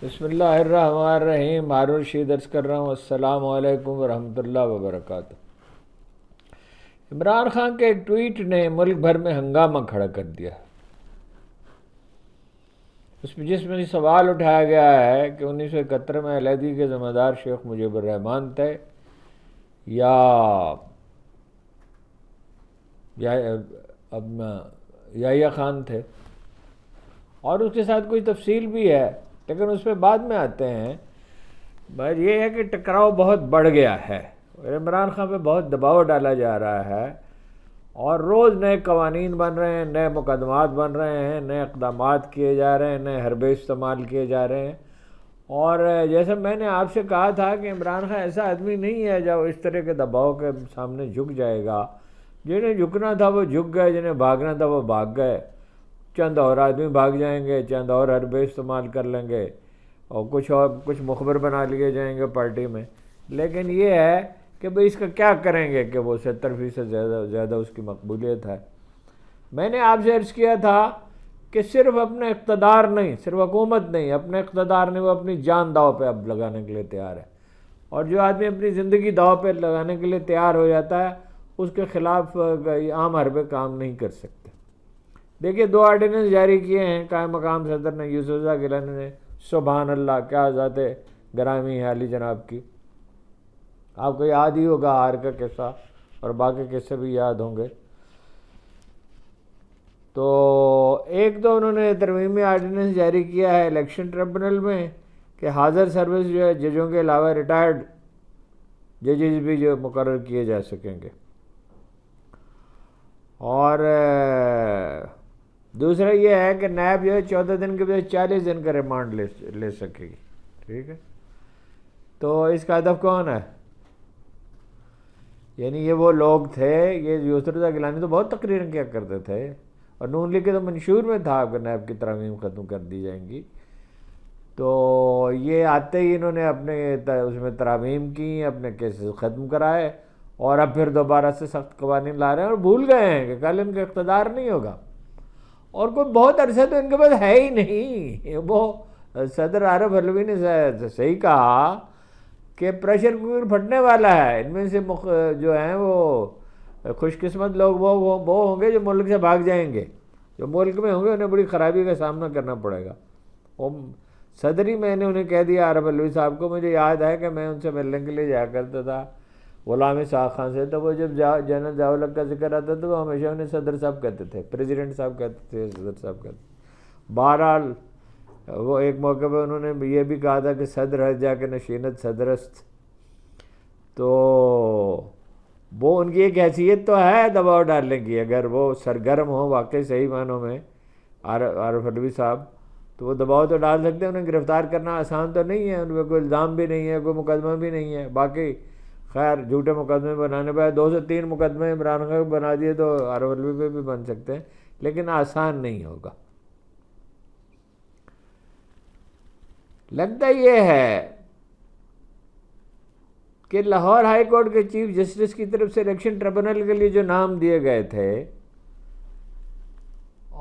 بسم اللہ الرحمن الرحیم۔ ہارون رشید عرض کر رہا ہوں، السلام علیکم ورحمۃ اللہ وبرکاتہ۔ عمران خان کے ایک ٹویٹ نے ملک بھر میں ہنگامہ کھڑا کر دیا، جس میں سوال اٹھایا گیا ہے کہ 1971 میں علیحدگی کے ذمہ دار شیخ مجیب الرحمان تھے یا یحییٰ خان تھے، اور اس کے ساتھ کوئی تفصیل بھی ہے، لیکن اس پہ بعد میں آتے ہیں۔ بات یہ ہے کہ ٹکراؤ بہت بڑھ گیا ہے اور عمران خان پہ بہت دباؤ ڈالا جا رہا ہے، اور روز نئے قوانین بن رہے ہیں، نئے مقدمات بن رہے ہیں، نئے اقدامات کیے جا رہے ہیں، نئے حربے استعمال کیے جا رہے ہیں۔ اور جیسے میں نے آپ سے کہا تھا کہ عمران خان ایسا آدمی نہیں ہے جو اس طرح کے دباؤ کے سامنے جھک جائے گا۔ جنہیں جھکنا تھا وہ جھک گئے، جنہیں بھاگنا تھا وہ بھاگ گئے۔ چند اور آدمی بھاگ جائیں گے، چند اور حربے استعمال کر لیں گے، اور کچھ مخبر بنا لیے جائیں گے پارٹی میں، لیکن یہ ہے کہ بھئی اس کا کیا کریں گے کہ وہ 70% زیادہ اس کی مقبولیت ہے۔ میں نے آپ سے عرض کیا تھا کہ صرف اپنے اقتدار نہیں، صرف حکومت نہیں، اپنے اقتدار نہیں، وہ اپنی جان داؤ پہ اب لگانے کے لیے تیار ہے، اور جو آدمی اپنی زندگی داؤ پہ لگانے کے لیے تیار ہو جاتا ہے اس کے خلاف عام حربے کام نہیں کر سکتے۔ دیکھیے 2 آرڈیننس جاری کیے ہیں قائم مقام صدر نے، یوسف رضا گیلانی نے۔ سبحان اللہ، کیا ذات گرامی ہے علی جناب کی۔ آپ کو یاد ہی ہوگا آر کا قصہ، اور باقی قصے بھی یاد ہوں گے۔ تو ایک تو انہوں نے ترمیمی آرڈیننس جاری کیا ہے الیکشن ٹریبونل میں کہ حاضر سروس جو ہے ججوں کے علاوہ ریٹائرڈ ججز بھی جو مقرر کیے جا سکیں گے، اور دوسرا یہ ہے کہ نیب جو ہے 14 دن کے بجائے 40 دن کا ریمانڈ لے سکے گی۔ ٹھیک ہے، تو اس کا ہدف کون ہے؟ یعنی یہ وہ لوگ تھے، یہ یوسف رضا گیلانی تو بہت تقریریں کیا کرتے تھے، اور نون لیگ کے تو منشور میں تھا کہ نیب کی ترامیم ختم کر دی جائیں گی۔ تو یہ آتے ہی انہوں نے اپنے اس میں ترامیم کی، اپنے کیسز ختم کرائے، اور اب پھر دوبارہ سے سخت قوانین لا رہے ہیں، اور بھول گئے ہیں کہ کل ان کا اقتدار نہیں ہوگا، اور کوئی بہت عرصے تو ان کے پاس ہے ہی نہیں۔ وہ صدر عارف علوی نے صحیح کہا کہ پریشر کوکر پھٹنے والا ہے، ان میں سے جو ہیں وہ خوش قسمت لوگ وہ ہوں گے جو ملک سے بھاگ جائیں گے، جو ملک میں ہوں گے انہیں بڑی خرابی کا سامنا کرنا پڑے گا۔ وہ صدر ہی میں نے انہیں کہہ دیا عارف علوی صاحب کو، مجھے یاد ہے کہ میں ان سے ملنے کے لیے جایا کرتا تھا غلام اسحاق خان سے، تو وہ جب جنرل ضیاء الحق کا ذکر آتا تھا تو ہمیشہ انہیں صدر صاحب کہتے تھے، پریزیڈنٹ صاحب کہتے تھے، صدر صاحب کہتے تھے۔ بہرحال وہ ایک موقع پہ انہوں نے یہ بھی کہا تھا کہ صدر ہے جا کے نشینت صدرست، تو وہ ان کی ایک حیثیت تو ہے دباؤ ڈالنے کی، اگر وہ سرگرم ہوں واقعی صحیح معنوں میں عارف علوی صاحب، تو وہ دباؤ تو ڈال سکتے ہیں۔ انہیں گرفتار کرنا آسان تو نہیں ہے، ان پہ کوئی الزام بھی نہیں ہے، کوئی مقدمہ بھی نہیں ہے۔ باقی خیر جھوٹے مقدمے بنانے پہ 2 سے 3 مقدمے عمران خان کو بنا دیے تو عارف علوی پہ بھی بن سکتے ہیں، لیکن آسان نہیں ہوگا۔ لگتا یہ ہے کہ لاہور ہائی کورٹ کے چیف جسٹس کی طرف سے الیکشن ٹریبونل کے لیے جو نام دیے گئے تھے،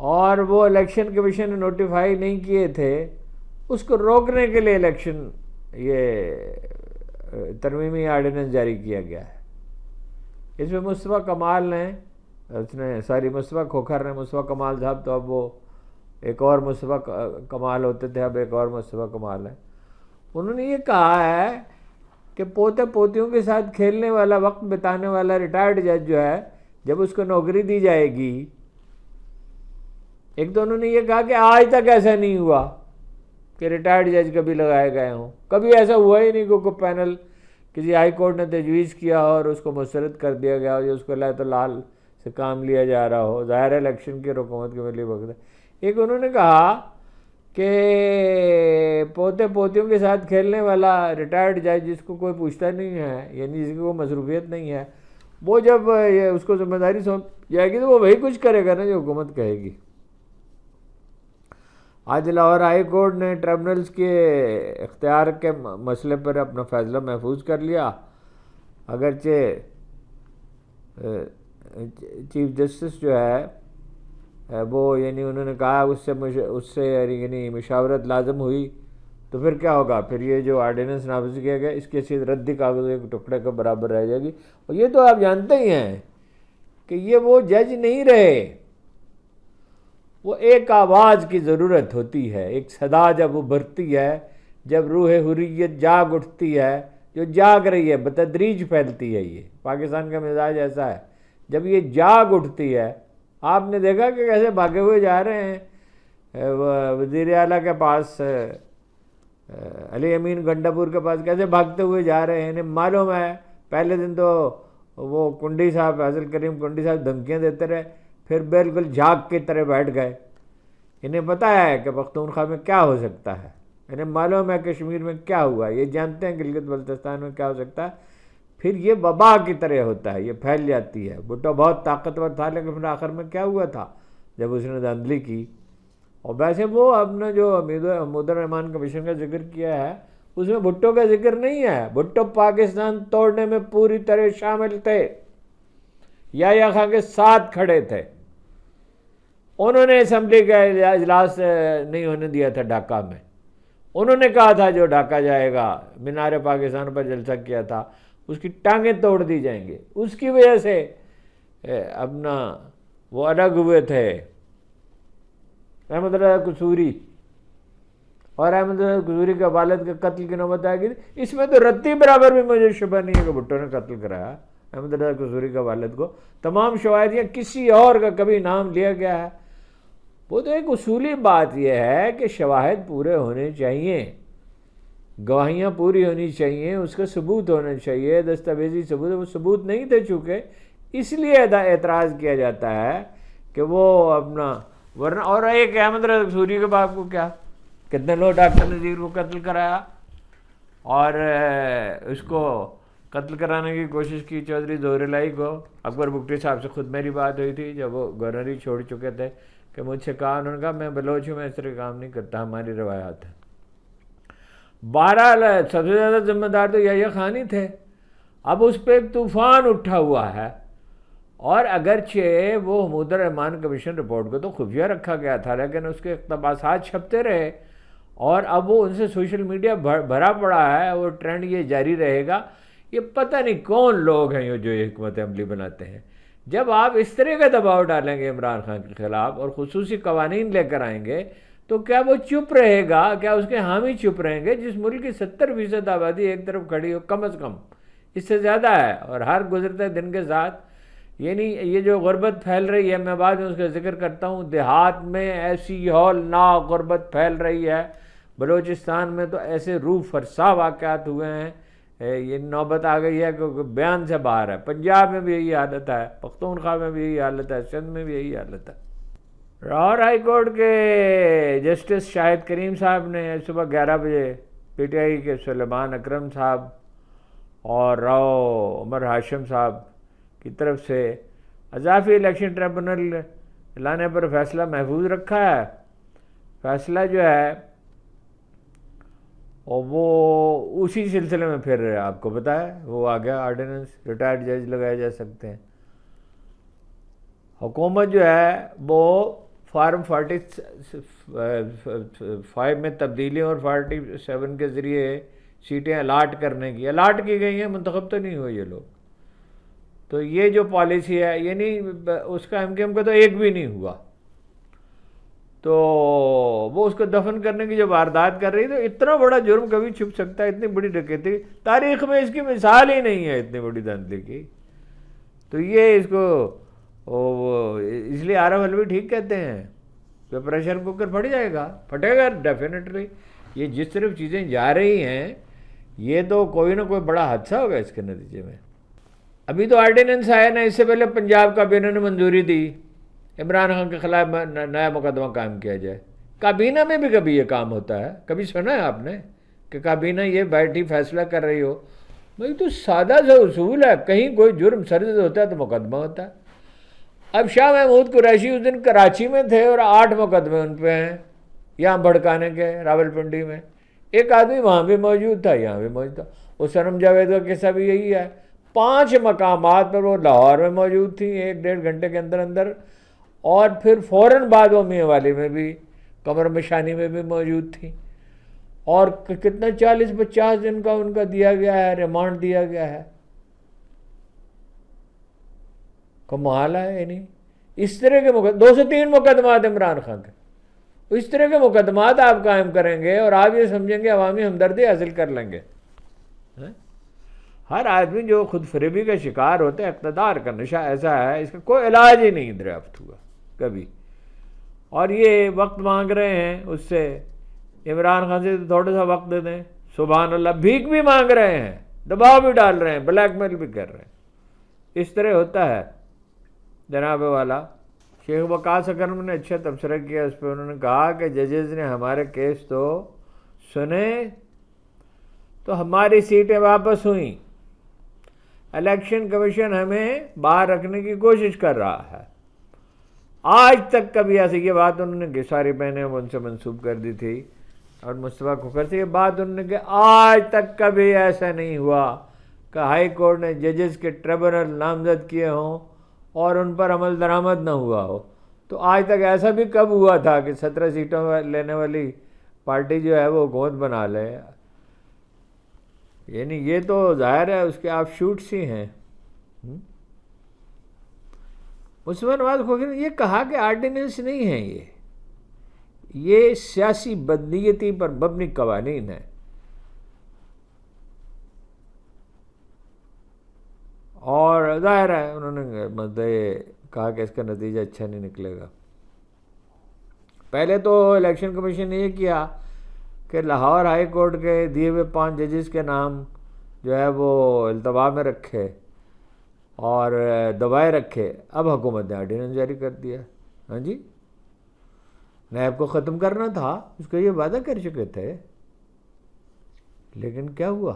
اور وہ الیکشن کمیشن نے نوٹیفائی نہیں کیے تھے، اس کو روکنے کے لیے الیکشن یہ ترمیمی آرڈیننس جاری کیا گیا ہے۔ اس میں مصطفیٰ کمال نے مصطفیٰ کھوکھر نے، مصطفیٰ کمال صاحب تو اب وہ ایک اور مصطفیٰ کمال ہوتے تھے، اب ایک اور مصطفیٰ کمال ہے، انہوں نے یہ کہا ہے کہ پوتے پوتیوں کے ساتھ کھیلنے والا، وقت بتانے والا ریٹائرڈ جج جو ہے، جب اس کو نوکری دی جائے گی، ایک تو انہوں نے یہ کہا کہ آج تک ایسا نہیں ہوا کہ ریٹائرڈ جج کبھی لگائے گئے ہوں، کبھی ایسا ہوا ہی نہیں کہ کوئی پینل کسی ہائی کورٹ نے تجویز کیا ہو اور اس کو مسترد کر دیا گیا ہو، یا اس کو لائے تو لال سے کام لیا جا رہا ہو۔ ظاہر ہے الیکشن کی حکومت کے ملی وقت ہے۔ ایک انہوں نے کہا کہ پوتے پوتیوں کے ساتھ کھیلنے والا ریٹائرڈ جج جس کو کوئی پوچھتا نہیں ہے، یعنی جس کی کوئی مصروفیت نہیں ہے، وہ جب اس کو ذمہ داری سونپ جائے گی تو وہ وہی کچھ کرے گا نا جو حکومت کہے گی۔ آج لاہور ہائی کورٹ نے ٹریبونلز کے اختیار کے مسئلے پر اپنا فیصلہ محفوظ کر لیا، اگرچہ چیف جسٹس جو ہے وہ، یعنی انہوں نے کہا اس سے یعنی مشاورت لازم ہوئی تو پھر کیا ہوگا؟ پھر یہ جو آرڈیننس نافذ کیا گیا اس کی حیثیت ردی کاغذ ایک ٹکڑے کے برابر رہ جائے گی. اور یہ تو آپ جانتے ہی ہیں کہ یہ وہ جج نہیں رہے، وہ ایک آواز کی ضرورت ہوتی ہے، ایک صدا جب ابھرتی ہے، جب روح حریت جاگ اٹھتی ہے، جو جاگ رہی ہے بتدریج پھیلتی ہے. یہ پاکستان کا مزاج ایسا ہے، جب یہ جاگ اٹھتی ہے. آپ نے دیکھا کہ کیسے بھاگے ہوئے جا رہے ہیں وزیر اعلیٰ کے پاس، علی امین گنڈاپور کے پاس کیسے بھاگتے ہوئے جا رہے ہیں. انہیں معلوم ہے پہلے دن تو وہ کنڈی صاحب، فیصل کریم کنڈی صاحب دھمکیاں دیتے رہے، پھر بالکل جھاگ کی طرح بیٹھ گئے. انہیں پتہ ہے کہ پختونخوا میں کیا ہو سکتا ہے، انہیں معلوم ہے کشمیر میں کیا ہوا، یہ جانتے ہیں گلگت بلتستان میں کیا ہو سکتا ہے. پھر یہ وبا کی طرح ہوتا ہے، یہ پھیل جاتی ہے. بھٹو بہت طاقتور تھا لیکن پھر آخر میں کیا ہوا تھا جب اس نے دھاندلی کی. اور ویسے وہ اپنا جو حمود الرحمان کمیشن کا ذکر کیا ہے اس میں بھٹو کا ذکر نہیں ہے. بھٹو پاکستان توڑنے میں پوری طرح شامل تھے، یحییٰ خان کے ساتھ کھڑے تھے. انہوں نے اسمبلی کا اجلاس نہیں ہونے دیا تھا ڈھاکہ میں. انہوں نے کہا تھا جو ڈھاکہ جائے گا، مینار پاکستان پر جلسہ کیا تھا، اس کی ٹانگیں توڑ دی جائیں گے. اس کی وجہ سے اپنا وہ الگ ہوئے تھے احمد رضا قصوری، اور احمد رضا قصوری کے والد کے قتل کی نوبت آئے گی. اس میں تو رتی برابر بھی مجھے شبہ نہیں ہے کہ بھٹو نے قتل کرایا احمد رضا قصوری کے والد کو. تمام شواہد یا کسی اور کا کبھی نام لیا گیا ہے. وہ تو ایک اصولی بات یہ ہے کہ شواہد پورے ہونے چاہیے، گواہیاں پوری ہونی چاہیے، اس کا ثبوت ہونا چاہیے، دستاویزی ثبوت. وہ ثبوت نہیں تھے چونکہ، اس لیے اعتراض کیا جاتا ہے کہ وہ اپنا ورنہ. اور ایک احمد رضا قصوری کے باپ کو کیا، کتنے لوگ ڈاکٹر نذیر کو قتل کرایا اور اس کو قتل کرانے کی کوشش کی چودھری ظہور الہی کو. اکبر بگٹی صاحب سے خود میری بات ہوئی تھی جب وہ گورنری چھوڑ چکے تھے کہ مجھ سے کہا، انہوں نے کہا میں بلوچ ہوں، میں اس طرح کام نہیں کرتا، ہماری روایات ہیں. بہرحال سب سے زیادہ ذمہ دار تو یحییٰ خان ہی تھے. اب اس پہ ایک طوفان اٹھا ہوا ہے. اور اگرچہ وہ حمود الرحمان کمیشن رپورٹ کو تو خفیہ رکھا گیا تھا لیکن اس کے اقتباسات چھپتے رہے، اور اب وہ ان سے سوشل میڈیا بھرا پڑا ہے. وہ ٹرینڈ یہ جاری رہے گا. یہ پتہ نہیں کون لوگ ہیں جو یہ حکمت عملی بناتے ہیں. جب آپ اس طرح کا دباؤ ڈالیں گے عمران خان کے خلاف اور خصوصی قوانین لے کر آئیں گے تو کیا وہ چپ رہے گا؟ کیا اس کے حامی چپ رہیں گے؟ جس ملک کی 70% آبادی ایک طرف کھڑی ہو، کم از کم اس سے زیادہ ہے، اور ہر گزرتے دن کے ساتھ یعنی یہ جو غربت پھیل رہی ہے، میں بعد میں اس کا ذکر کرتا ہوں، دیہات میں ایسی ہولناک غربت پھیل رہی ہے، بلوچستان میں تو ایسے روح فرسا واقعات ہوئے ہیں، یہ نوبت آ گئی ہے کہ بیان سے باہر ہے. پنجاب میں بھی یہی حالت ہے، پختونخوا میں بھی یہی حالت ہے، سندھ میں بھی یہی حالت ہے. لاہور ہائی کورٹ کے جسٹس شاہد کریم صاحب نے صبح 11 بجے پی ٹی آئی کے سلیمان اکرم صاحب اور راؤ عمر ہاشم صاحب کی طرف سے اضافی الیکشن ٹریبونل لانے پر فیصلہ محفوظ رکھا ہے. فیصلہ جو ہے اور وہ اسی سلسلے میں پھر آپ کو پتہ ہے وہ آ گیا آرڈیننس، ریٹائرڈ جج لگائے جا سکتے ہیں. حکومت جو ہے وہ فارم 45 میں تبدیلیوں اور 47 کے ذریعے سیٹیں الاٹ کرنے کی الاٹ کی گئی ہیں، منتخب تو نہیں ہوئے یہ لوگ. تو یہ جو پالیسی ہے یعنی اس کا ایم کیو ایم کا تو ایک بھی نہیں ہوا، تو وہ اس کو دفن کرنے کی جو واردات کر رہی. تو اتنا بڑا جرم کبھی چھپ سکتا ہے؟ اتنی بڑی ڈکیتی تاریخ میں اس کی مثال ہی نہیں ہے اتنی بڑی دھاندلی کی. تو یہ اس کو اس لیے عارف علوی ٹھیک کہتے ہیں کہ پریشر کوکر پھٹے گا ڈیفینیٹلی. یہ جس طرف چیزیں جا رہی ہیں یہ تو کوئی نہ کوئی بڑا حادثہ ہوگا اس کے نتیجے میں. ابھی تو آرڈیننس آیا نا، اس سے پہلے پنجاب کابینہ نے منظوری دی عمران خان کے خلاف نیا مقدمہ قائم کیا جائے. کابینہ میں بھی کبھی یہ کام ہوتا ہے؟ کبھی سنا ہے آپ نے کہ کابینہ یہ بیٹھی فیصلہ کر رہی ہو؟ بھائی تو سادہ سا اصول ہے، کہیں کوئی جرم سرزد ہوتا ہے تو مقدمہ ہوتا ہے. اب شاہ محمود قریشی اس دن کراچی میں تھے اور 8 مقدمے ان پہ ہیں یہاں بھڑکانے کے راولپنڈی میں. ایک آدمی وہاں بھی موجود تھا، یہاں بھی موجود تھا. وہ صنم جاوید کا قصہ بھی یہی ہے. 5 مقامات پر وہ لاہور میں موجود تھیں 1-1.5 گھنٹے کے اندر اندر، اور پھر فوراً بعد وہ میاں والی میں بھی، قمر مشانی میں بھی موجود تھیں. اور کتنا 40-50 دن کا ان کا دیا گیا ہے، ریمانڈ دیا گیا ہے. کمال ہے. یعنی اس طرح کے 203 مقدمات عمران خان کے، اس طرح کے مقدمات آپ قائم کریں گے اور آپ یہ سمجھیں گے عوامی ہمدردی حاصل کر لیں گے. ہر آدمی جو خود فریبی کا شکار ہوتا ہے، اقتدار کا نشہ ایسا ہے، اس کا کوئی علاج ہی نہیں دریافت ہوا کبھی. اور یہ وقت مانگ رہے ہیں اس سے، عمران خان سے تھوڑا سا وقت دے دیں. سبحان اللہ، بھیک بھی مانگ رہے ہیں، دباؤ بھی ڈال رہے ہیں، بلیک میل بھی کر رہے ہیں. اس طرح ہوتا ہے جناب والا. شیخ وقاص اکرم نے اچھا تبصرہ کیا اس پہ. انہوں نے کہا کہ ججز نے ہمارے کیس تو سنے تو ہماری سیٹیں واپس ہوئیں، الیکشن کمیشن ہمیں باہر رکھنے کی کوشش کر رہا ہے. آج تک کبھی ایسے، یہ بات انہوں نے ساری بہنیں ان سے منسوب کر دی تھی، اور مصطفیٰ کھوکھر سے یہ بات انہوں نے کہ آج تک کبھی ایسا نہیں ہوا کہ ہائی کورٹ نے ججز کے ٹریبونل نامزد کیے ہوں اور ان پر عمل درآمد نہ ہوا ہو. تو آج تک ایسا بھی کب ہوا تھا کہ 17 سیٹوں لینے والی پارٹی جو ہے وہ حکومت بنا لے؟ یعنی یہ تو ظاہر ہے اس کے آف شوٹس ہی ہیں. عثمان نواز کھوکھر نے یہ کہا کہ آرڈیننس نہیں ہے، یہ سیاسی بدنیتی پر مبنی قوانین ہیں. اور ظاہر ہے انہوں نے کہا کہ اس کا نتیجہ اچھا نہیں نکلے گا. پہلے تو الیکشن کمیشن نے یہ کیا کہ لاہور ہائی کورٹ کے دیے ہوئے 5 ججز کے نام جو ہے وہ التوا میں رکھے اور دبائے رکھے. اب حکومت نے آرڈیننس جاری کر دیا. ہاں جی، نیب کو ختم کرنا تھا، اس کا یہ وعدہ کر چکے تھے، لیکن کیا ہوا؟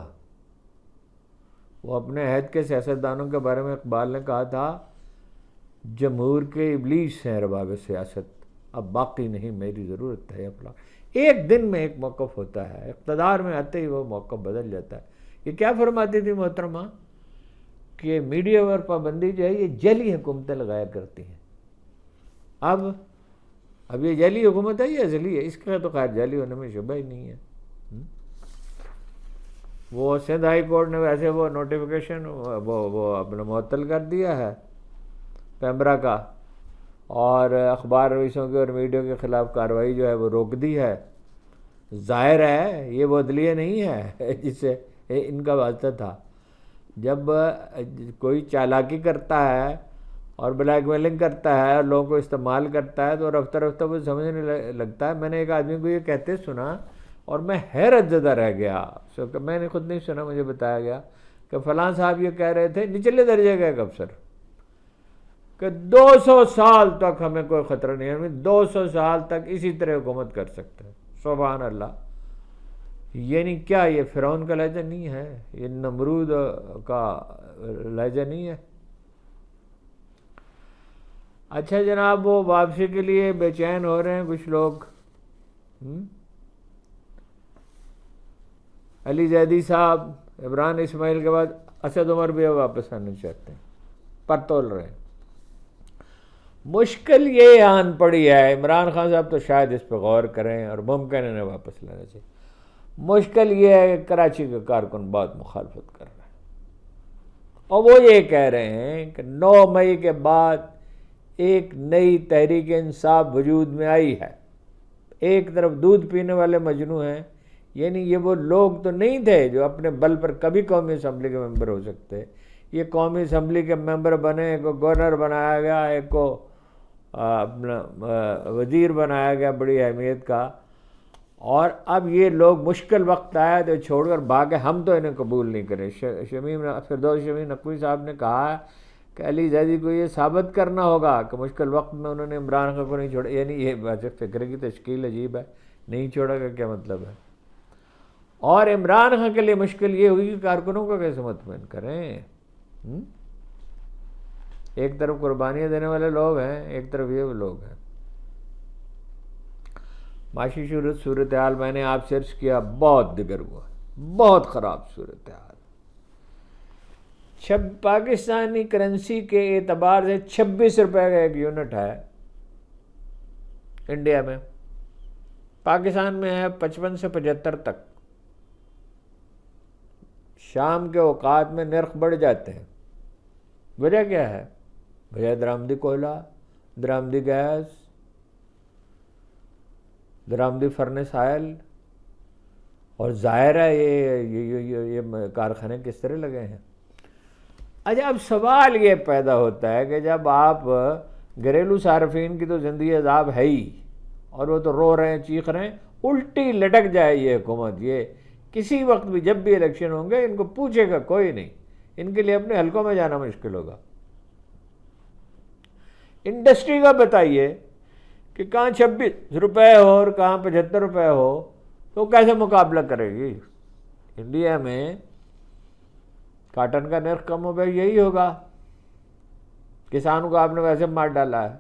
وہ اپنے عہد کے سیاستدانوں کے بارے میں اقبال نے کہا تھا، جمہور کے ابلیس ہیں رباب سیاست، اب باقی نہیں میری ضرورت ہے اپنا. ایک دن میں ایک موقف ہوتا ہے، اقتدار میں آتے ہی وہ موقف بدل جاتا ہے. یہ کیا فرماتی تھی محترمہ کہ میڈیا پر پابندی جو ہے یہ جعلی حکومتیں لگایا کرتی ہیں. اب یہ جعلی حکومت ہے یہ اصلی ہے؟ اس کا تو خیر جعلی ہونے میں شبہ ہی نہیں ہے. وہ سندھ ہائی کورٹ نے ویسے وہ نوٹیفیکیشن وہ اپنا معطل کر دیا ہے پیمرا کا، اور اخبار نویسوں کے اور میڈیا کے خلاف کارروائی جو ہے وہ روک دی ہے. ظاہر ہے یہ وہ عدلیہ نہیں ہے جس سے ان کا واسطہ تھا. جب کوئی چالاکی کرتا ہے اور بلیک میلنگ کرتا ہے اور لوگوں کو استعمال کرتا ہے تو رفتہ رفتہ وہ سمجھنے لگتا ہے. میں نے ایک آدمی کو یہ کہتے سنا اور میں حیرت زدہ رہ گیا. میں نے خود نہیں سنا، مجھے بتایا گیا کہ فلاں صاحب یہ کہہ رہے تھے، نچلے درجے کا ایک افسر، کہ 200 سال تک ہمیں کوئی خطرہ نہیں ہے، ہمیں 200 سال تک اسی طرح حکومت کر سکتے ہیں. سبحان اللہ. یعنی کیا یہ فرعون کا لہجہ نہیں ہے؟ یہ نمرود کا لہجہ نہیں ہے؟ اچھا جناب، وہ واپسی کے لیے بے چین ہو رہے ہیں کچھ لوگ. علی زیدی صاحب عمران اسماعیل کے بعد اسد عمر بھی واپس آنا چاہتے ہیں، پر تول رہے ہیں. مشکل یہ آن پڑی ہے، عمران خان صاحب تو شاید اس پہ غور کریں اور ممکن انہیں واپس لانا چاہیے. مشکل یہ ہے کہ کراچی کے کارکن بہت مخالفت کر رہے ہیں، اور وہ یہ کہہ رہے ہیں کہ 9 مئی کے بعد ایک نئی تحریک انصاف وجود میں آئی ہے. ایک طرف دودھ پینے والے مجنو ہیں، یعنی یہ وہ لوگ تو نہیں تھے جو اپنے بل پر کبھی قومی اسمبلی کے ممبر ہو سکتے. یہ قومی اسمبلی کے ممبر بنے، ایک کو گورنر بنایا گیا، ایک کو اپنا وزیر بنایا گیا بڑی اہمیت کا. اور اب یہ لوگ مشکل وقت آیا تو چھوڑ کر بھاگے، ہم تو انہیں قبول نہیں کریں. فردوس شمیم نقوی صاحب نے کہا کہ علی زیدی کو یہ ثابت کرنا ہوگا کہ مشکل وقت میں انہوں نے عمران خان کو نہیں چھوڑا. یعنی یہ ویسے فکر کی تشکیل عجیب ہے، نہیں چھوڑا کا کیا مطلب ہے؟ اور عمران خان کے لیے مشکل یہ ہوئی کہ کارکنوں کو کیسے مطمئن کریں. ایک طرف قربانیاں دینے والے لوگ ہیں، ایک طرف یہ لوگ ہیں. معاشی صورتحال میں نے آپ سے عرض کیا بہت دگر ہوا، بہت خراب صورتحال. پاکستانی کرنسی کے اعتبار سے 26 روپے کا ایک یونٹ ہے انڈیا میں. پاکستان میں ہے 55 سے 75 تک. شام کے اوقات میں نرخ بڑھ جاتے ہیں. وجہ کیا ہے؟ وجہ درآمدی کوئلہ، درآمدی گیس، درآمدی فرنس آئل. اور ظاہر ہے یہ کارخانے کس طرح لگے ہیں. اچھا، اب سوال یہ پیدا ہوتا ہے کہ جب آپ گھریلو صارفین کی تو زندگی عذاب ہے ہی، اور وہ تو رو رہے ہیں، چیخ رہے ہیں، الٹی لٹک جائے یہ حکومت. یہ کسی وقت بھی جب بھی الیکشن ہوں گے ان کو پوچھے گا کوئی نہیں، ان کے لیے اپنے حلقوں میں جانا مشکل ہوگا. انڈسٹری کا بتائیے کہ کہاں 26 روپے ہو اور کہاں 75 روپے ہو تو کیسے مقابلہ کرے گی؟ انڈیا میں کاٹن کا نرخ کم ہو گیا، یہی ہوگا. کسانوں کو آپ نے ویسے مار ڈالا ہے.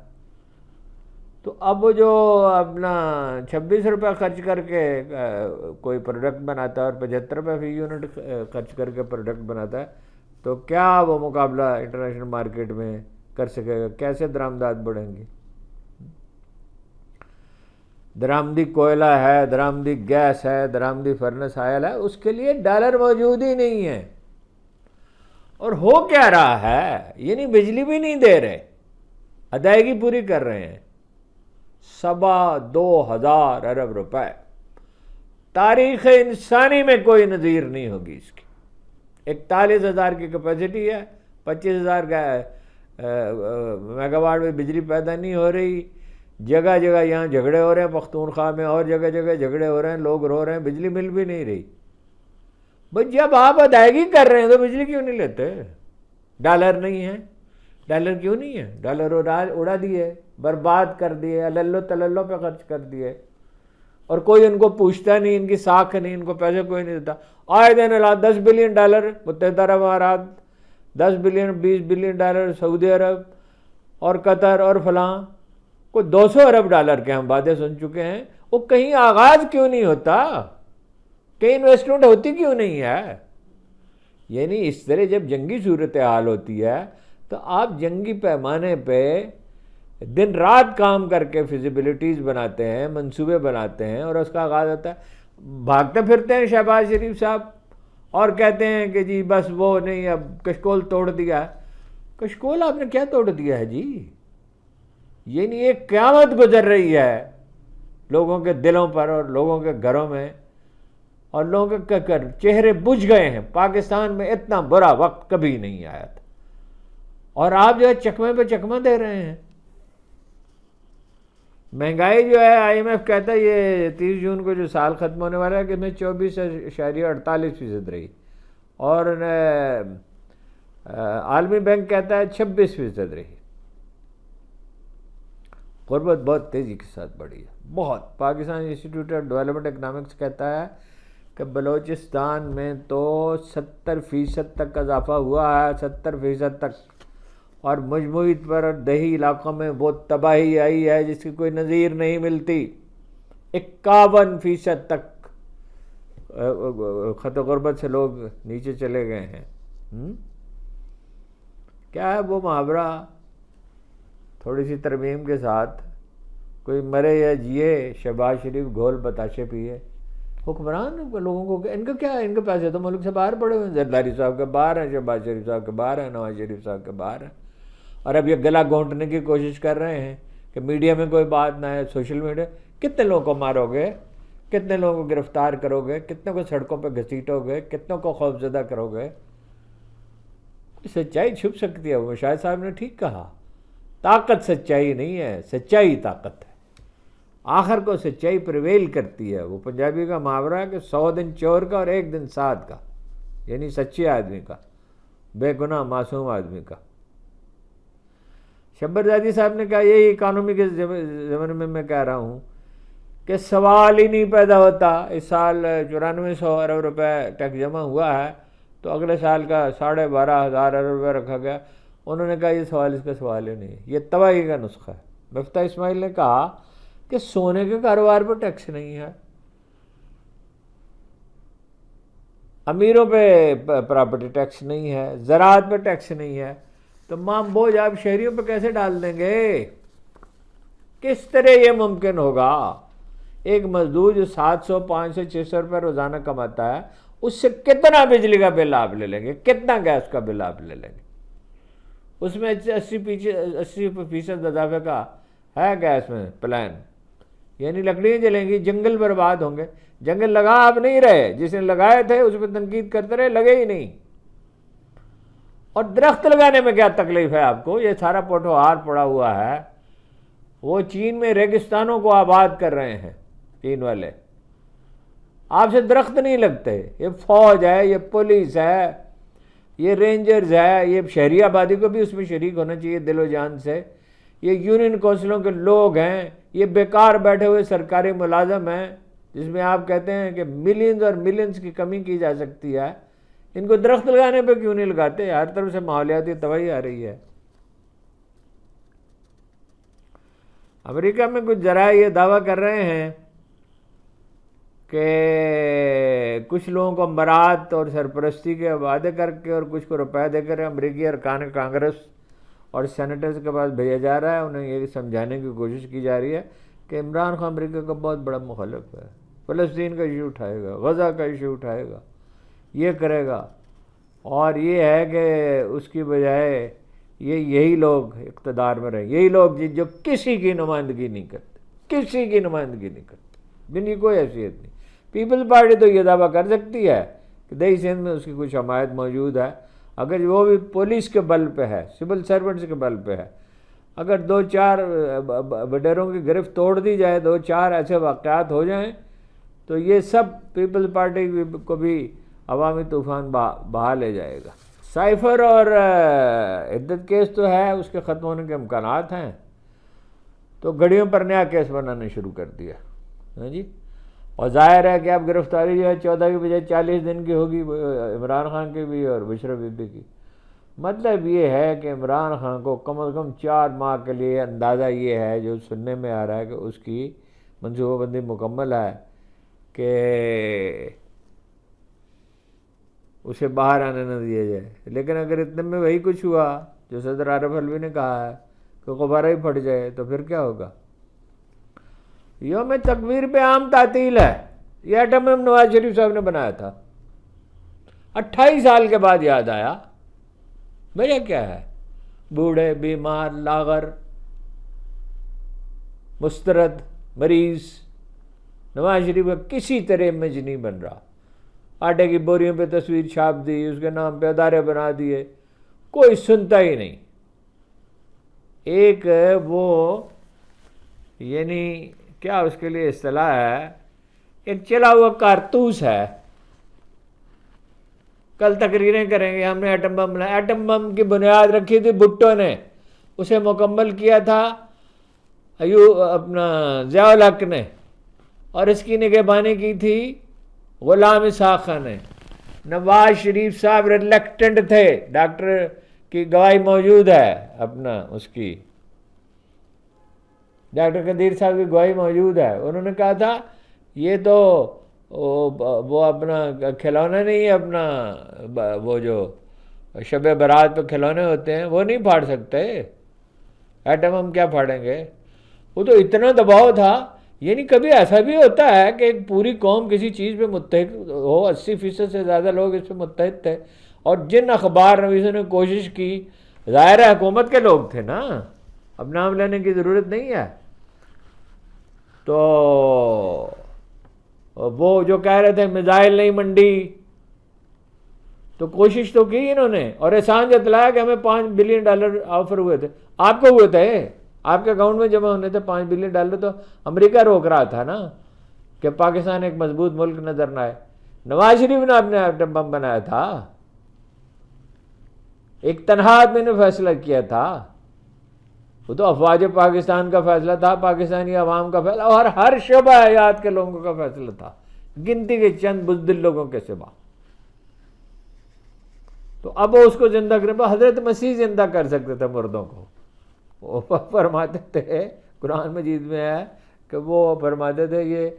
تو اب وہ جو اپنا 26 روپے خرچ کر کے کوئی پروڈکٹ بناتا ہے اور 75 روپے فی یونٹ خرچ کر کے پروڈکٹ بناتا ہے، تو کیا وہ مقابلہ انٹرنیشنل مارکیٹ میں کر سکے گا؟ کیسے درآمدات بڑھیں گی؟ درآمدی کوئلہ ہے، درآمدی گیس ہے، درآمدی فرنس آئل ہے، اس کے لیے ڈالر موجود ہی نہیں ہے. اور ہو کیا رہا ہے؟ یعنی بجلی بھی نہیں دے رہے، ادائیگی پوری کر رہے ہیں. 2,200 ارب روپے. تاریخ انسانی میں کوئی نظیر نہیں ہوگی اس کی. 41,000 کی کیپیسٹی ہے، 25,000 میگا واٹ میں بجلی پیدا نہیں ہو رہی. جگہ جگہ یہاں جھگڑے ہو رہے ہیں، پختونخوا میں اور جگہ جگہ جھگڑے ہو رہے ہیں، لوگ رو رہے ہیں، بجلی مل بھی نہیں رہی. بھئی جب آپ ادائیگی کر رہے ہیں تو بجلی کیوں نہیں لیتے؟ ڈالر نہیں ہے. ڈالر کیوں نہیں ہے؟ ڈالر اڑا دیے، برباد کر دیے، اللو تللو پہ خرچ کر دیے، اور کوئی ان کو پوچھتا نہیں، ان کی ساکھ نہیں، ان کو پیسے کوئی نہیں دیتا. آئے دن $10 بلین متحدہ عرب امارات، 10 بلین 20 بلین ڈالر سعودی عرب اور قطر اور فلاں، کوئی 200 ارب ڈالر کے ہم باتیں سن چکے ہیں. وہ کہیں آغاز کیوں نہیں ہوتا؟ کہیں انویسٹمنٹ ہوتی کیوں نہیں ہے؟ یعنی اس طرح جب جنگی صورتحال ہوتی ہے تو آپ جنگی پیمانے پہ دن رات کام کر کے فیزیبلٹیز بناتے ہیں، منصوبے بناتے ہیں، اور اس کا آغاز ہوتا ہے. بھاگتے پھرتے ہیں شہباز شریف صاحب اور کہتے ہیں کہ جی بس وہ نہیں، اب کشکول توڑ دیا. کشکول آپ نے کیا توڑ دیا ہے جی؟ یعنی ایک قیامت گزر رہی ہے لوگوں کے دلوں پر اور لوگوں کے گھروں میں، اور لوگوں کے چہرے بجھ گئے ہیں. پاکستان میں اتنا برا وقت کبھی نہیں آیا تھا، اور آپ جو ہے چکمے پہ چکمہ دے رہے ہیں. مہنگائی جو ہے آئی ایم ایف کہتا ہے یہ 30 جون کو جو سال ختم ہونے والا ہے کہ میں 24.48% رہی، اور عالمی بینک کہتا ہے 26% رہی. غربت بہت تیزی کے ساتھ بڑھی ہے، بہت. Pakistan institute of development economics کہتا ہے کہ بلوچستان میں تو 70% تک اضافہ ہوا ہے، 70% تک. اور مجموعی پر دیہی علاقوں میں وہ تباہی آئی ہے جس کی کوئی نظیر نہیں ملتی. 51% تک خط غربت سے لوگ نیچے چلے گئے ہیں. کیا ہے وہ محاورہ، تھوڑی سی ترمیم کے ساتھ، کوئی مرے یا جیے شہباز شریف گھول بتاشے پیے. حکمران لوگوں کو ان کا کیا ہے؟ ان کے پیسے تو ملک سے باہر پڑے ہوئے ہیں. زرداری صاحب کے باہر ہیں، شہباز شریف صاحب کے باہر ہیں، نواز شریف صاحب کے باہر ہیں. اور اب یہ گلا گھونٹنے کی کوشش کر رہے ہیں کہ میڈیا میں کوئی بات نہ ہے. سوشل میڈیا کتنے لوگوں کو مارو گے، کتنے لوگوں کو گرفتار کرو گے، کتنے کو سڑکوں پہ گھسیٹو گے، کتنوں کو خوفزدہ کرو گے؟ سچائی چھپ سکتی ہے. وہ شاہد صاحب نے ٹھیک کہا، طاقت سچائی نہیں ہے، سچائی طاقت ہے. آخر کو سچائی پریویل کرتی ہے. وہ پنجابی کا محاورہ ہے کہ 100 دن چور کا اور 1 دن سعد کا، یعنی سچے آدمی کا، بے گناہ معصوم آدمی کا. شبر زادی صاحب نے کہا یہی اکانومی کے زمانے میں میں کہہ رہا ہوں کہ سوال ہی نہیں پیدا ہوتا. اس سال 9400 ارب روپے ٹیکس جمع ہوا ہے تو اگلے سال کا 12,500 ارب روپے رکھا گیا. انہوں نے کہا یہ سوال، اس کا سوال ہی نہیں، یہ تباہی کا نسخہ ہے. مفتاح اسماعیل نے کہا کہ سونے کے کاروبار پر ٹیکس نہیں ہے، امیروں پہ پراپرٹی ٹیکس نہیں ہے، زراعت پہ ٹیکس نہیں ہے، تو مام بوجھ آپ شہریوں پہ کیسے ڈال دیں گے؟ کس طرح یہ ممکن ہوگا؟ ایک مزدور جو 700 500 600 روپے روزانہ کماتا ہے اس سے کتنا بجلی کا بل آپ لے لیں گے, کتنا گیس کا بل آپ لے لیں گے؟ اس میں 80% اضافے کا ہے گیس میں پلان, یعنی لکڑیاں جلیں گی, جنگل برباد ہوں گے. جنگل لگا آپ نہیں رہے, جس نے لگائے تھے اس پہ تنقید کرتے رہے, لگے ہی نہیں. اور درخت لگانے میں کیا تکلیف ہے آپ کو؟ یہ سارا پوٹوہار پڑا ہوا ہے, وہ چین میں ریگستانوں کو آباد کر رہے ہیں چین والے, آپ سے درخت نہیں لگتے. یہ فوج ہے, یہ پولیس ہے, یہ رینجرز ہے, یہ شہری آبادی کو بھی اس میں شریک ہونا چاہیے دل و جان سے. یہ یونین کونسلوں کے لوگ ہیں, یہ بیکار بیٹھے ہوئے سرکاری ملازم ہیں جس میں آپ کہتے ہیں کہ ملینز اور ملینز کی کمی کی جا سکتی ہے. ان کو درخت لگانے پہ کیوں نہیں لگاتے؟ ہر طرف سے ماحولیاتی تباہی آ رہی ہے. امریکہ میں کچھ ذرائع یہ دعویٰ کر رہے ہیں کہ کچھ لوگوں کو برات اور سرپرستی کے وعدے کر کے اور کچھ کو روپے دے کر امریکی ارکان کانگریس اور سینیٹرز کے پاس بھیجا جا رہا ہے. انہیں یہ سمجھانے کی کوشش کی جا رہی ہے کہ عمران خان امریکہ کا بہت بڑا مخالف ہے, فلسطین کا ایشو اٹھائے گا, غزہ کا ایشو اٹھائے گا, یہ کرے گا. اور یہ ہے کہ اس کی بجائے یہی لوگ اقتدار میں رہیں, یہی لوگ جو کسی کی نمائندگی نہیں کرتے, کسی کی نمائندگی نہیں کرتے, جن کی کوئی حیثیت نہیں. پیپلز پارٹی تو یہ دعویٰ کر سکتی ہے کہ دیہی سندھ میں اس کی کچھ حمایت موجود ہے, اگر وہ بھی پولیس کے بل پہ ہے, سول سرونٹس کے بل پہ ہے. اگر 2-4 وڈیروں کی گرفت توڑ دی جائے, 2-4 ایسے واقعات ہو جائیں تو یہ سب پیپلز پارٹی کو بھی عوامی طوفان بہا لے جائے گا. سائفر اور عدت کیس تو ہے, اس کے ختم ہونے کے امکانات ہیں, تو گھڑیوں پر نیا کیس بنانا شروع کر دیا. ہاں جی, اور ظاہر ہے کہ اب گرفتاری جو ہے 14 کی بجائے 40 دن کی ہوگی, عمران خان کی بھی اور بشرا بی بی کی. مطلب یہ ہے کہ عمران خان کو کم از کم 4 ماہ کے لیے, اندازہ یہ ہے جو سننے میں آ رہا ہے کہ اس کی منصوبہ بندی مکمل ہے کہ اسے باہر آنے نہ دیا جائے. لیکن اگر اتنے میں وہی کچھ ہوا جو صدر عارف الوی نے کہا ہے کہ غبارہ ہی پھٹ جائے تو پھر کیا ہوگا؟ یوم تکبیر پہ عام تعطیل ہے. یہ ایٹم بم نواز شریف صاحب نے بنایا تھا, 28 سال کے بعد یاد آیا. وجہ کیا ہے؟ بوڑھے, بیمار, لاغر, مسترد, مریض. نواز شریف کا کسی طرح امیج نہیں بن رہا. آٹے کی بوریوں پہ تصویر چھاپ دی, اس کے نام پہ ادارے بنا دیے, کوئی سنتا ہی نہیں. ایک وہ یعنی کیا اس کے لیے اصطلاح ہے, ایک چلا ہوا کارتوس ہے. کل تقریریں کریں گے ہم نے ایٹم بم بنایا. ایٹم بم کی بنیاد رکھی تھی بھٹو نے, اسے مکمل کیا تھا اپنا ضیاء الحق نے, اور اس کی نگہبانی کی تھی غلام اسحاق خان نے. نواز شریف صاحب ریلیکٹنٹ تھے, ڈاکٹر کی گواہی موجود ہے, اپنا اس کی ڈاکٹر قدیر صاحب کی گواہی موجود ہے. انہوں نے کہا تھا یہ تو وہ اپنا کھلونا نہیں ہے, اپنا وہ جو شب برات پہ کھلونے ہوتے ہیں وہ نہیں پھاڑ سکتے, ایٹم ہم کیا پھاڑیں گے. وہ تو اتنا دباؤ تھا. یعنی کبھی ایسا بھی ہوتا ہے کہ ایک پوری قوم کسی چیز پہ متحد ہو, 80% سے زیادہ لوگ اس پہ متحد تھے, اور جن اخبار نویسوں نے کوشش کی, ظاہر حکومت کے لوگ تھے نا, اب نام لینے کی ضرورت نہیں ہے, تو وہ جو کہہ رہے تھے میزائل نہیں منڈی, تو کوشش تو کی انہوں نے, اور احسان جتلایا کہ ہمیں $5 بلین آفر ہوئے تھے. آپ کو ہوئے تھے, آپ کے اکاؤنٹ میں جمع ہونے تھے $5 بلین. تو امریکہ روک رہا تھا نا کہ پاکستان ایک مضبوط ملک نظر نہ آئے. نواز شریف نے اپنے ایٹم بم بنایا تھا, ایک تنہا آدمی نے فیصلہ کیا تھا. وہ تو افواج پاکستان کا فیصلہ تھا, پاکستانی عوام کا فیصلہ, اور ہر شعبہ حیات کے لوگوں کا فیصلہ تھا, گنتی کے چند بزدل لوگوں کے سوا. تو اب وہ اس کو زندہ کرے. حضرت مسیح زندہ کر سکتے تھے مردوں کو. وہ فرماتے تھے, قرآن مجید میں ہے کہ وہ فرماتے تھے یہ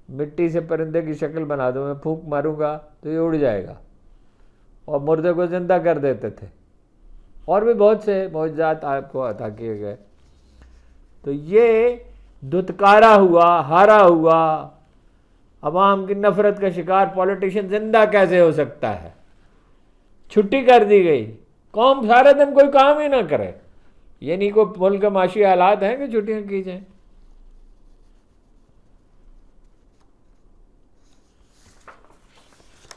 مٹی سے پرندے کی شکل بنا دو, میں پھونک ماروں گا تو یہ اڑ جائے گا, اور مردے کو زندہ کر دیتے تھے. اور بھی بہت سے معجزات آپ کو عطا کیے گئے. تو یہ دتکارا ہوا، ہارا ہوا، عوام کی نفرت کا شکار پولیٹیشین زندہ کیسے ہو سکتا ہے؟ چھٹی کر دی گئی، قوم سارے دن کوئی کام ہی نہ کرے، یہ نہیں کوئی ملک کے معاشی حالات ہیں کہ چھٹیاں کی جائیں۔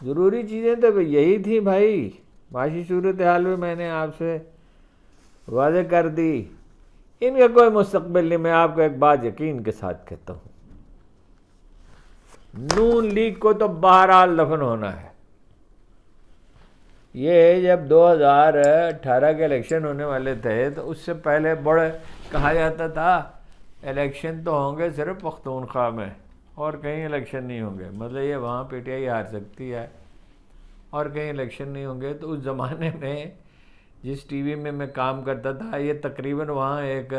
ضروری چیزیں تو یہی تھیں بھائی، معاشی صورتحال میں میں نے آپ سے واضح کر دی، ان کا کوئی مستقبل نہیں۔ میں آپ کو ایک بات یقین کے ساتھ کہتا ہوں، نون لیگ کو تو بہرحال دفن ہونا ہے۔ یہ جب 2018 کے الیکشن ہونے والے تھے تو اس سے پہلے بڑے کہا جاتا تھا الیکشن تو ہوں گے صرف پختونخوا میں اور کہیں الیکشن نہیں ہوں گے، مطلب یہ وہاں پی ٹی آئی ہار سکتی ہے اور کہیں الیکشن نہیں ہوں گے۔ تو اس زمانے میں جس ٹی وی میں میں کام کرتا تھا، یہ تقریباً وہاں ایک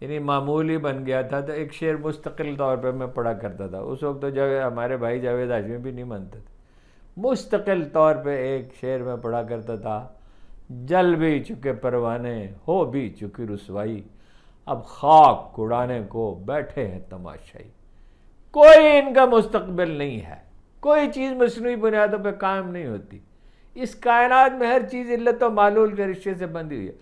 یعنی معمولی بن گیا تھا، تو ایک شعر مستقل طور پہ میں پڑھا کرتا تھا۔ اس وقت تو ہمارے بھائی جاوید ہاشمی بھی نہیں مانتے تھے، مستقل طور پہ ایک شعر میں پڑھا کرتا تھا، جل بھی چکے پروانے ہو بھی چکی رسوائی، اب خاک اڑانے کو بیٹھے ہیں تماشائی۔ کوئی ان کا مستقبل نہیں ہے، کوئی چیز مصنوعی بنیادوں پہ قائم نہیں ہوتی۔ اس کائنات میں ہر چیز علت و معلول کے رشتے سے بندھی ہوئی ہے۔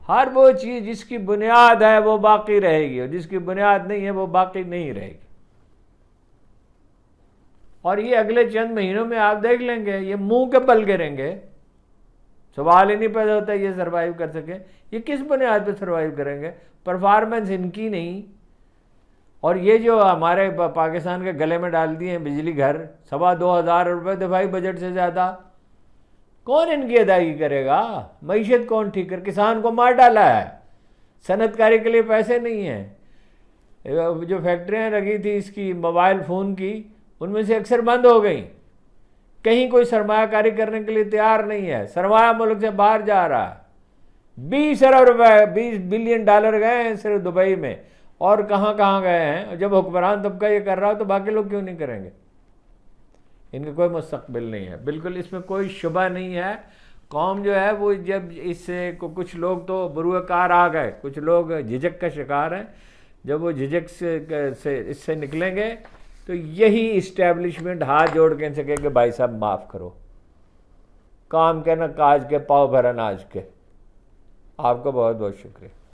ہر وہ چیز جس کی بنیاد ہے وہ باقی رہے گی، اور جس کی بنیاد نہیں ہے وہ باقی نہیں رہے گی۔ اور یہ اگلے چند مہینوں میں آپ دیکھ لیں گے، یہ منہ کے بل گریں گے، سوال ہی نہیں پیدا ہوتا یہ سروائیو کر سکیں۔ یہ کس بنیاد پہ سروائیو کریں گے؟ پرفارمنس ان کی نہیں۔ اور یہ جو ہمارے پاکستان کے گلے میں ڈال دیے ہیں بجلی گھر، 2,25,000 روپے دفاعی بجٹ سے زیادہ، کون ان کی ادائیگی کرے گا؟ معیشت کون ٹھیک کر؟ کسان کو مار ڈالا ہے، صنعت کاری کے لیے پیسے نہیں ہیں۔ جو فیکٹریاں لگی تھی اس کی موبائل فون کی، ان میں سے اکثر بند ہو گئیں، کہیں کوئی سرمایہ کاری کرنے کے لیے تیار نہیں ہے، سرمایہ ملک سے باہر جا رہا ہے۔ 20 ارب روپے، $20 بلین گئے ہیں صرف دبئی میں، اور کہاں کہاں گئے ہیں۔ جب حکمران طبقہ یہ کر رہا ہو تو باقی لوگ کیوں نہیں کریں گے؟ ان کا کوئی مستقبل نہیں ہے، بالکل اس میں کوئی شبہ نہیں ہے۔ قوم جو ہے وہ جب اس سے کچھ لوگ تو بروئے کار آ گئے، کچھ لوگ جھجک کا شکار ہیں، جب وہ جھجک سے اس سے نکلیں گے تو یہی اسٹیبلشمنٹ ہاتھ جوڑ کے ان سے کہے کہ بھائی صاحب معاف کرو، کام کے نہ کاج کے، پاؤ بھر اناج کے۔ آپ کا بہت بہت شکریہ۔